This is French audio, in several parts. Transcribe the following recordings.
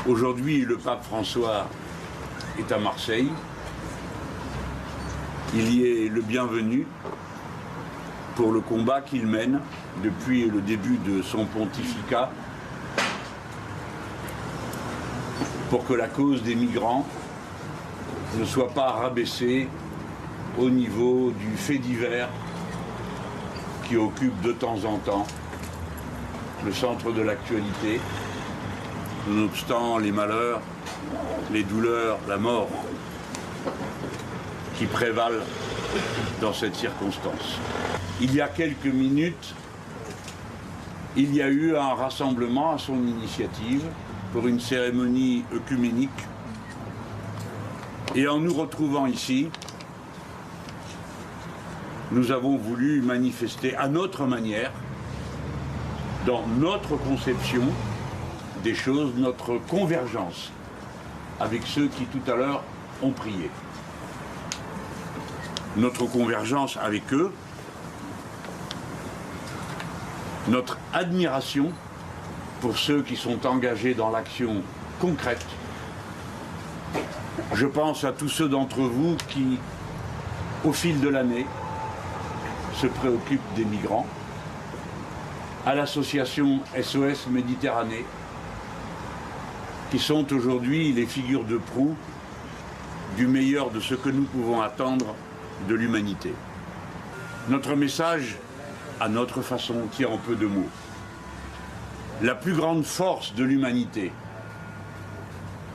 Aujourd'hui, le pape François est à Marseille. Il y est le bienvenu pour le combat qu'il mène depuis le début de son pontificat pour que la cause des migrants ne soit pas rabaissée au niveau du fait divers qui occupe de temps en temps le centre de l'actualité, nonobstant les malheurs, les douleurs, la mort qui prévalent dans cette circonstance. Il y a quelques minutes, il y a eu un rassemblement à son initiative pour une cérémonie œcuménique. Et en nous retrouvant ici, nous avons voulu manifester à notre manière, dans notre conception des choses, notre convergence avec ceux qui tout à l'heure ont prié. Notre convergence avec eux, notre admiration pour ceux qui sont engagés dans l'action concrète. Je pense à tous ceux d'entre vous qui, au fil de l'année, se préoccupent des migrants, à l'association SOS Méditerranée, qui sont aujourd'hui les figures de proue du meilleur de ce que nous pouvons attendre de l'humanité. Notre message, à notre façon, tient en peu de mots. La plus grande force de l'humanité,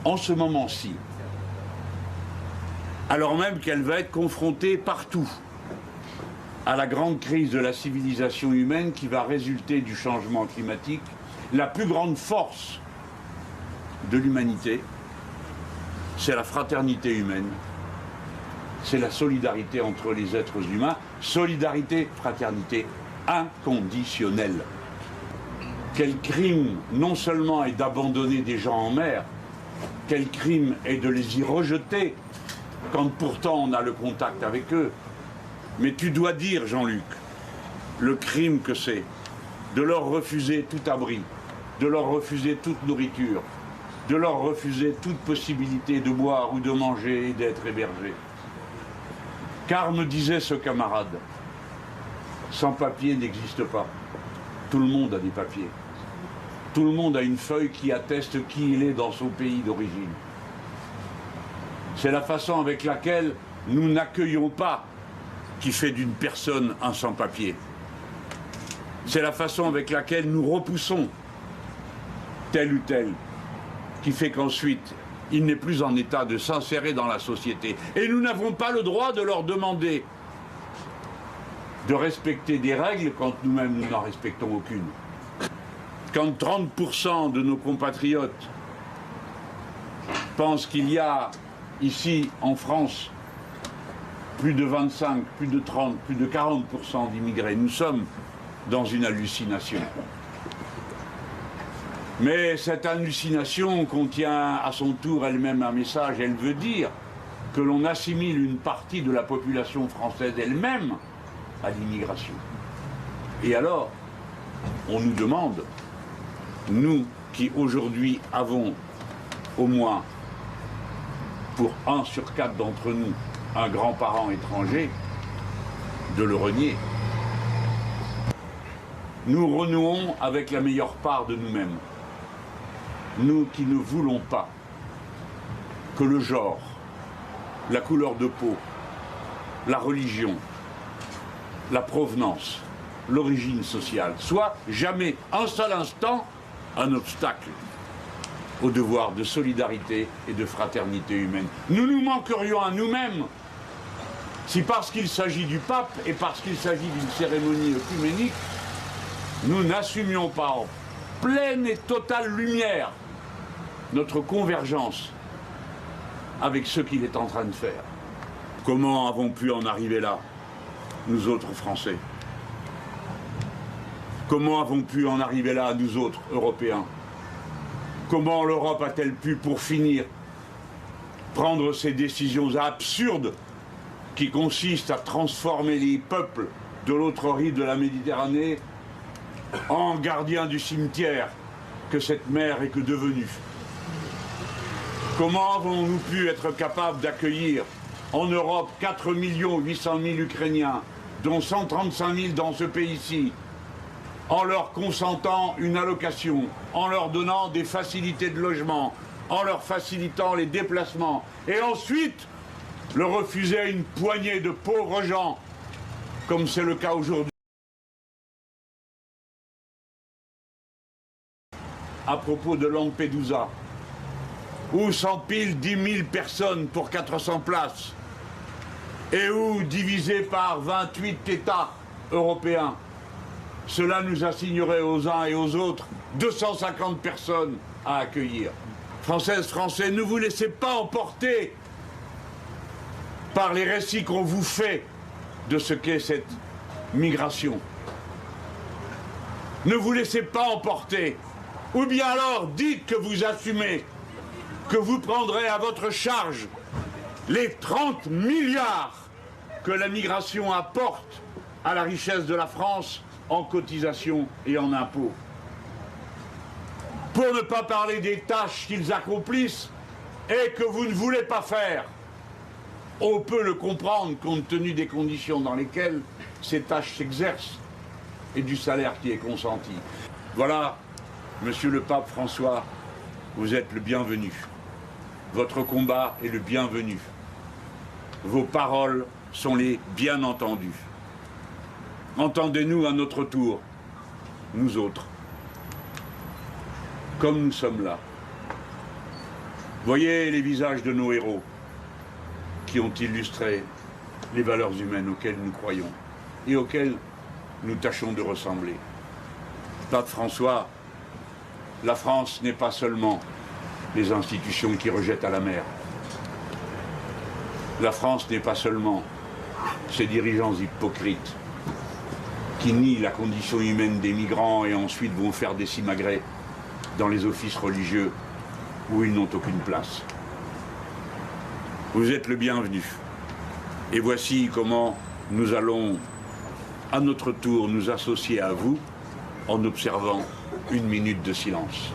en ce moment-ci, alors même qu'elle va être confrontée partout à la grande crise de la civilisation humaine qui va résulter du changement climatique, la plus grande force de l'humanité, c'est la fraternité humaine, c'est la solidarité entre les êtres humains, solidarité, fraternité inconditionnelle. Quel crime non seulement est d'abandonner des gens en mer, quel crime est de les y rejeter quand pourtant on a le contact avec eux. Mais tu dois dire, Jean-Luc, le crime que c'est de leur refuser tout abri, de leur refuser toute nourriture, de leur refuser toute possibilité de boire ou de manger et d'être hébergés. Car, me disait ce camarade, sans papier n'existe pas. Tout le monde a des papiers. Tout le monde a une feuille qui atteste qui il est dans son pays d'origine. C'est la façon avec laquelle nous n'accueillons pas qui fait d'une personne un sans-papier. C'est la façon avec laquelle nous repoussons tel ou tel qui fait qu'ensuite il n'est plus en état de s'insérer dans la société. Et nous n'avons pas le droit de leur demander de respecter des règles quand nous-mêmes nous n'en respectons aucune. Quand 30% de nos compatriotes pensent qu'il y a ici en France plus de 25, plus de 30, plus de 40% d'immigrés, nous sommes dans une hallucination. Mais cette hallucination contient à son tour elle-même un message. Elle veut dire que l'on assimile une partie de la population française elle-même à l'immigration. Et alors, on nous demande, nous qui aujourd'hui avons au moins, pour 1 sur 4 d'entre nous, un grand-parent étranger, de le renier. Nous renouons avec la meilleure part de nous-mêmes. Nous qui ne voulons pas que le genre, la couleur de peau, la religion, la provenance, l'origine sociale soient jamais, un seul instant, un obstacle au devoir de solidarité et de fraternité humaine. Nous nous manquerions à nous-mêmes si parce qu'il s'agit du pape et parce qu'il s'agit d'une cérémonie œcuménique, nous n'assumions pas en pleine et totale lumière notre convergence avec ce qu'il est en train de faire. Comment avons pu en arriver là, nous autres Français? Comment avons pu en arriver là, nous autres Européens? Comment l'Europe a-t-elle pu, pour finir, prendre ces décisions absurdes qui consistent à transformer les peuples de l'autre rive de la Méditerranée en gardiens du cimetière que cette mer est que devenue? Comment avons-nous pu être capables d'accueillir en Europe 4 800 000 Ukrainiens, dont 135 000 dans ce pays-ci, en leur consentant une allocation, en leur donnant des facilités de logement, en leur facilitant les déplacements, et ensuite le refuser à une poignée de pauvres gens, comme c'est le cas aujourd'hui. À propos de Lampedusa, où s'empilent 10 000 personnes pour 400 places, et où, divisé par 28 États européens, cela nous assignerait aux uns et aux autres 250 personnes à accueillir. Françaises, Français, ne vous laissez pas emporter par les récits qu'on vous fait de ce qu'est cette migration. Ne vous laissez pas emporter. Ou bien alors dites que vous assumez, que vous prendrez à votre charge les 30 milliards que la migration apporte à la richesse de la France en cotisations et en impôts. Pour ne pas parler des tâches qu'ils accomplissent et que vous ne voulez pas faire. On peut le comprendre compte tenu des conditions dans lesquelles ces tâches s'exercent et du salaire qui est consenti. Voilà, Monsieur le Pape François, vous êtes le bienvenu. Votre combat est le bienvenu. Vos paroles sont les bien entendues. Entendez-nous à notre tour, nous autres, comme nous sommes là. Voyez les visages de nos héros qui ont illustré les valeurs humaines auxquelles nous croyons et auxquelles nous tâchons de ressembler. Pape François, la France n'est pas seulement les institutions qui rejettent à la mer. La France n'est pas seulement ces dirigeants hypocrites qui nient la condition humaine des migrants et ensuite vont faire des simagrées dans les offices religieux où ils n'ont aucune place. Vous êtes le bienvenu. Et voici comment nous allons, à notre tour, nous associer à vous en observant une minute de silence.